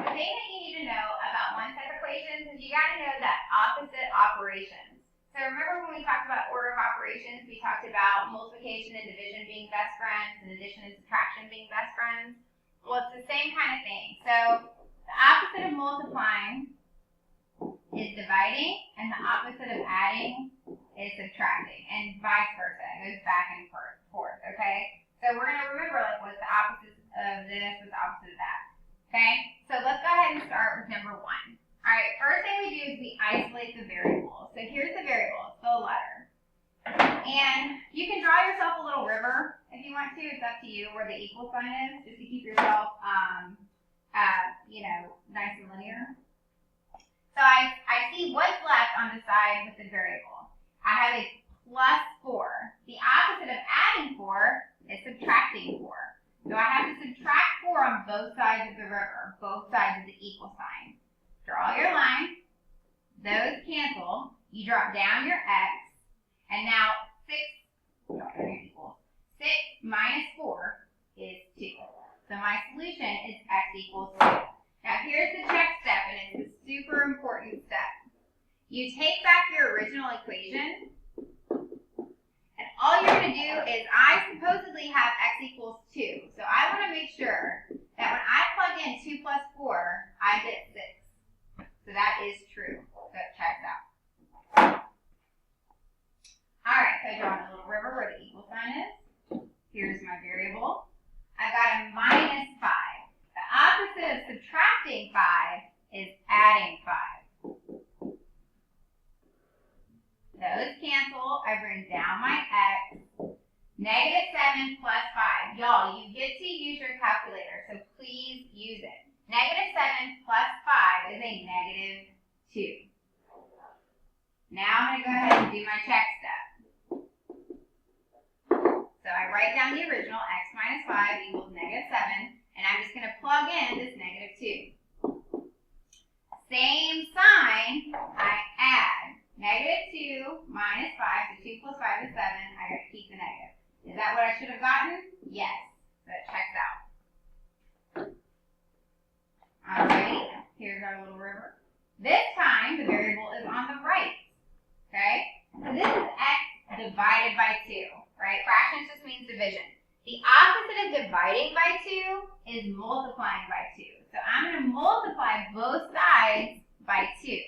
the thing that you need to know about one-step equations is you got to know that opposite operations. So remember when we talked about order of operations, we talked about multiplication and division being best friends and addition and subtraction being best friends? Well, it's the same kind of thing. So the opposite of multiplying is dividing, and the opposite of adding is subtracting, and vice versa. It goes back and forth, okay? So we're going to remember, like, what's the opposite of this, what's the opposite of that, okay? So let's go ahead and start with number 1. All right, first thing we do is we isolate the variable. So here's the variable, it's the letter. And you can draw yourself a little river if you want to. It's up to you where the equal sign is, just to keep yourself, nice and linear. So I see what's left on the side with the variable. I have a plus 4. The opposite of adding 4 is subtracting 4. So I have to subtract 4 on both sides of the river, both sides of the equal sign. Draw your line. Those cancel. You drop down your x. And now 6 minus 4 is 2. So my solution is x equals 2. Now here's the check step, and it's a super important step. You take back your original equation, and all you're going to do is, I supposedly have x equals 2. So I want to make sure that when I plug in 2 plus 4, I get 6. So that is true. So it checks out. Alright, so I draw a little river where the equal sign is. Here's my variable. I've got a minus 5. The opposite of subtracting 5 is adding 5. Those cancel. I bring down my x. Negative 7 plus 5. Y'all, you get to use your calculator, so please use it. Negative 7 plus 5 is a negative 2. Now I'm going to go ahead and do my check step. So I write down the original, x minus 5 equals negative 7, and I'm just going to plug in this negative 2. Same sign, I add. Negative 2 minus 5, so 2 plus 5 is 7, I got to keep the negative. Is that what I should have gotten? Yes, so it checks out. Alrighty, here's our little river. This time, the variable is on the right, okay? So this is x divided by 2, right? Fractions just means division. The opposite of dividing by 2 is multiplying by 2. So I'm going to multiply both sides by 2.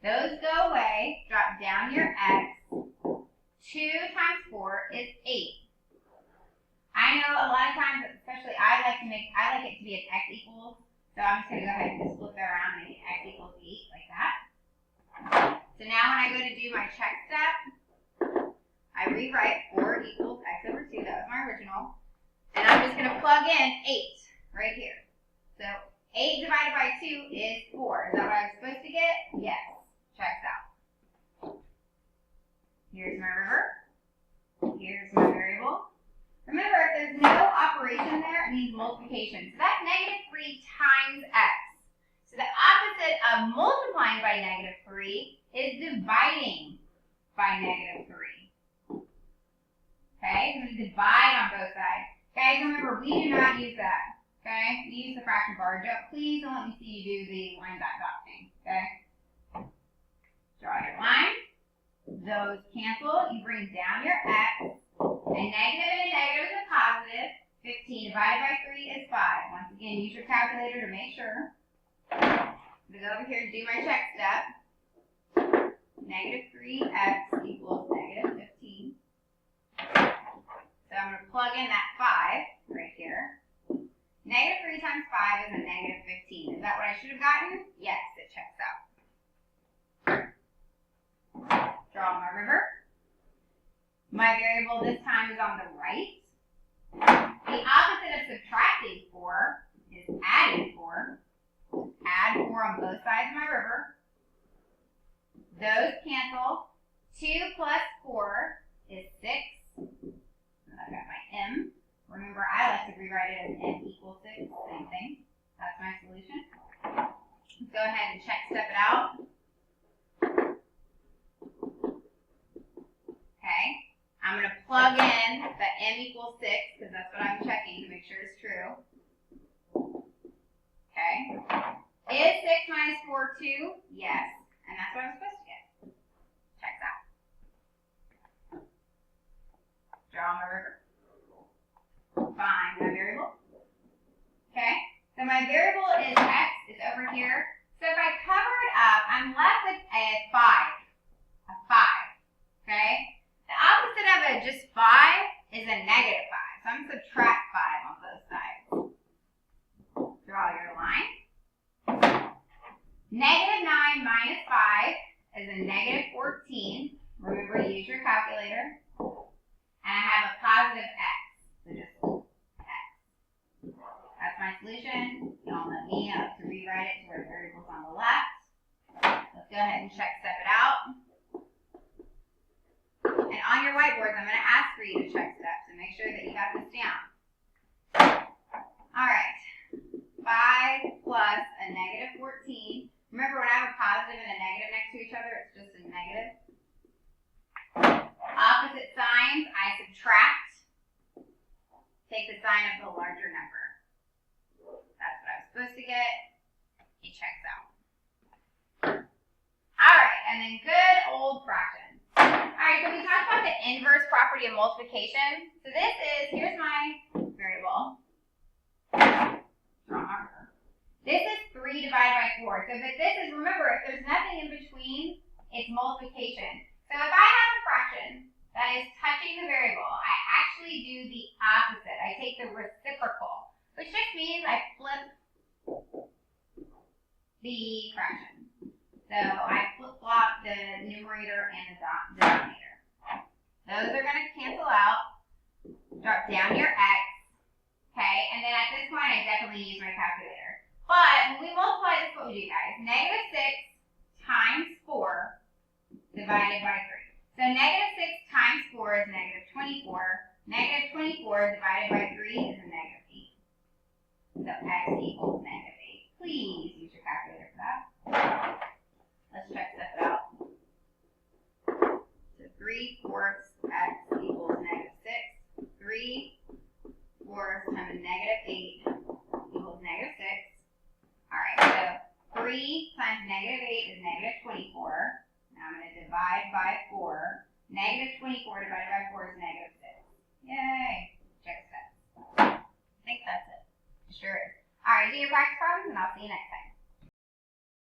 Those go away. Drop down your x. 2 times 4 is 8. I know a lot of times, especially I like it to be an x equals. So I'm just going to go ahead and just flip that around and make x equals 8 like that. So now when I go to do my check step, I rewrite 4 equals x over 2. That was my original. And I'm just going to plug in 8 right here. So 8 divided by 2 is 4. Is that what I was supposed to get? Yes. Checks out. Here's my river. Here's my variable. Remember, if there's no operation there, it means multiplication. So that's negative 3 times x. So the opposite of multiplying by negative 3 is dividing by negative 3. Okay, so we divide on both sides. Guys, remember, we do not use that. Okay, we use the fraction bar. Please don't let me see you do the line dot thing. Okay, draw your line. Those cancel. You bring down your x. A negative and a negative is a positive. 15 divided by 3 is 5. Once again, use your calculator to make sure. I'm going to go over here and do my check step. Negative 3x equals negative 15. So I'm going to plug in that 5 right here. Negative 3 times 5 is a negative 15. Is that what I should have gotten? Yes, it checks out. Draw my river. My variable this time is on the right. The opposite of subtracting 4 is adding 4. Add 4 on both sides of my river. Those cancel. 2 plus 4 is 6. And I've got my m. Remember, I like to rewrite it as m equals 6. Same thing. That's my solution. Let's go ahead and check step it out. Okay. I'm going to plug in the m equals 6 because that's what I'm checking to make sure it's true. Okay. is 6 minus 4 2? Yes. And that's what I'm supposed to get. Checks out. Draw my river. Find my variable. Okay? So my variable is x, is over here. So if I cover it up, I'm left with a 5. A 5. Okay? The opposite of just 5 is a negative 5. So I'm going to subtract 5 on both sides. Draw your line. Negative 9 minus 5 is a negative 14. Remember, use your calculator. And I have a positive x. So just x. That's my solution. Y'all know me. I like to rewrite it to where the variable's on the left. Let's go ahead and check step it out. And on your whiteboards, I'm going to ask for you to check steps and make sure that you got this down. All right. 5 plus a negative 14. Remember, when I have a positive and a negative next to each other, it's just a negative. Opposite signs, I subtract. Take the sign of the larger number. That's what I was supposed to get. It checks out. All right, and then good old fraction. All right, so we talked about the inverse property of multiplication. So this is, here's my variable. This is 3 divided by 4. So but this is, remember, if there's nothing in between, it's multiplication. So if I have a fraction that is touching the variable, I actually do the opposite. I take the reciprocal, which just means I flip the fraction. So I flip-flop the numerator and the denominator. Those are going to cancel out. Drop down your x. Okay, and then at this point, I definitely use my calculator. But when we multiply this, what we do, guys? Negative 6 times 4 divided by 3. So negative 6 times 4 is negative 24. Negative 24 divided by 3 is a negative 8. So x equals negative 8. Please use your calculator for that. Let's check this out. So 3/4 x equals negative 6. 3/4 times negative 8 equals negative 6. Alright, so 3 times negative 8 is negative 24. Now I'm going to divide by 4. Negative 24 divided by 4 is negative 6. Yay! Check steps. I think that's it. Sure is. Alright, do your practice problems and I'll see you next time.